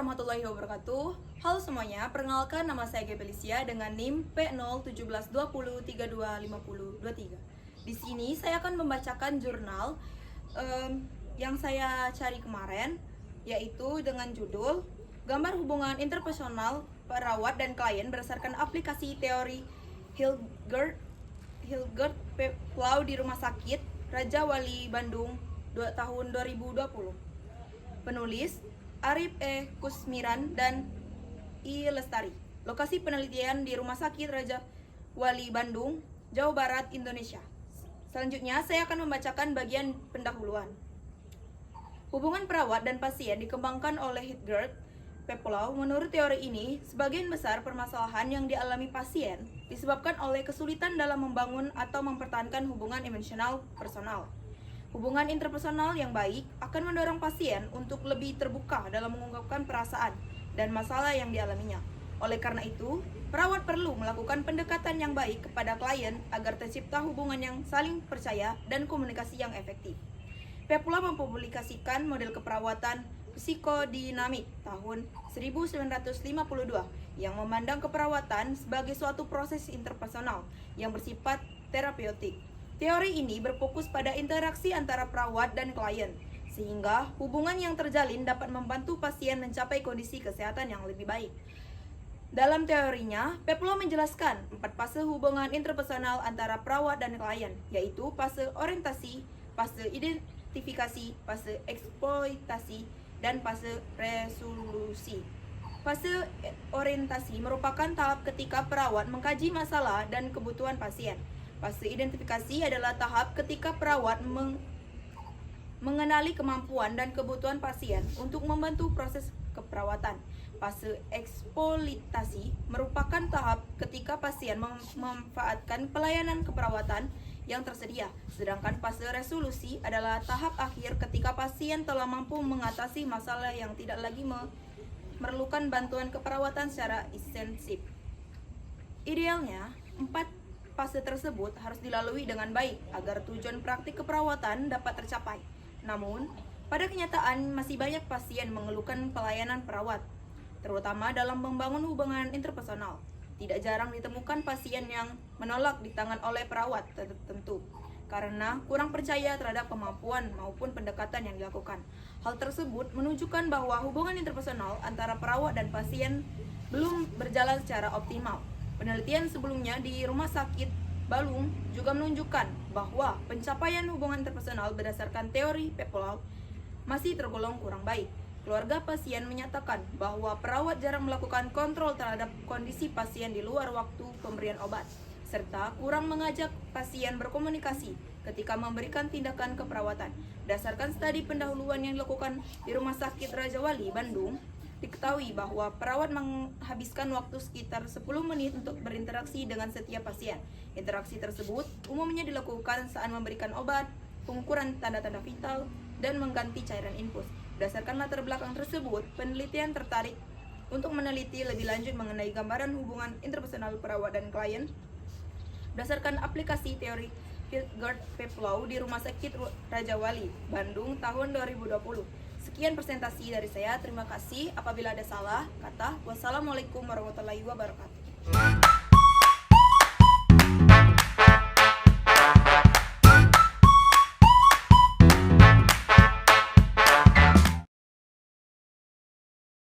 warahmatullahi wabarakatuh. Halo semuanya, perkenalkan nama saya Felicia dengan NIM P01720325023. Di sini saya akan membacakan jurnal yang saya cari kemarin, yaitu dengan judul Gambar Hubungan Interpersonal Perawat dan Klien berdasarkan aplikasi teori Hilgert Peplau di Rumah Sakit Raja Wali Bandung tahun 2020. Penulis Arif E. Kusmiran dan I. Lestari. Lokasi penelitian di Rumah Sakit Raja Wali Bandung, Jawa Barat, Indonesia. Selanjutnya saya akan membacakan bagian pendahuluan. Hubungan perawat dan pasien dikembangkan oleh Hilgert Peplau. Menurut teori ini, sebagian besar permasalahan yang dialami pasien disebabkan oleh kesulitan dalam membangun atau mempertahankan hubungan emosional personal. Hubungan interpersonal yang baik akan mendorong pasien untuk lebih terbuka dalam mengungkapkan perasaan dan masalah yang dialaminya. Oleh karena itu, perawat perlu melakukan pendekatan yang baik kepada klien agar tercipta hubungan yang saling percaya dan komunikasi yang efektif. Peplau mempublikasikan model keperawatan psikodinamik tahun 1952 yang memandang keperawatan sebagai suatu proses interpersonal yang bersifat terapeutik. Teori ini berfokus pada interaksi antara perawat dan klien, sehingga hubungan yang terjalin dapat membantu pasien mencapai kondisi kesehatan yang lebih baik. Dalam teorinya, Peplau menjelaskan 4 fase hubungan interpersonal antara perawat dan klien, yaitu fase orientasi, fase identifikasi, fase eksploitasi, dan fase resolusi. Fase orientasi merupakan tahap ketika perawat mengkaji masalah dan kebutuhan pasien. Fase identifikasi adalah tahap ketika perawat mengenali kemampuan dan kebutuhan pasien untuk membantu proses keperawatan. Fase eksploitasi merupakan tahap ketika pasien memanfaatkan pelayanan keperawatan yang tersedia. Sedangkan fase resolusi adalah tahap akhir ketika pasien telah mampu mengatasi masalah yang tidak lagi memerlukan bantuan keperawatan secara intensif. Idealnya, 4 fase tersebut harus dilalui dengan baik agar tujuan praktik keperawatan dapat tercapai. Namun, pada kenyataan masih banyak pasien mengeluhkan pelayanan perawat, terutama dalam membangun hubungan interpersonal. Tidak jarang ditemukan pasien yang menolak ditangani oleh perawat tertentu karena kurang percaya terhadap kemampuan maupun pendekatan yang dilakukan. Hal tersebut menunjukkan bahwa hubungan interpersonal antara perawat dan pasien belum berjalan secara optimal. Penelitian sebelumnya di Rumah Sakit Balung juga menunjukkan bahwa pencapaian hubungan interpersonal berdasarkan teori Peplau masih tergolong kurang baik. Keluarga pasien menyatakan bahwa perawat jarang melakukan kontrol terhadap kondisi pasien di luar waktu pemberian obat, serta kurang mengajak pasien berkomunikasi ketika memberikan tindakan keperawatan. Berdasarkan studi pendahuluan yang dilakukan di Rumah Sakit Raja Wali Bandung, diketahui bahwa perawat menghabiskan waktu sekitar 10 menit untuk berinteraksi dengan setiap pasien. Interaksi tersebut umumnya dilakukan saat memberikan obat, pengukuran tanda-tanda vital, dan mengganti cairan infus. Berdasarkan latar belakang tersebut, penelitian tertarik untuk meneliti lebih lanjut mengenai gambaran hubungan interpersonal perawat dan klien berdasarkan aplikasi teori Hilgert Peplau di Rumah Sakit Raja Wali Bandung tahun 2020. Sekian presentasi dari saya. Terima kasih. Apabila ada salah kata, wassalamualaikum warahmatullahi wabarakatuh.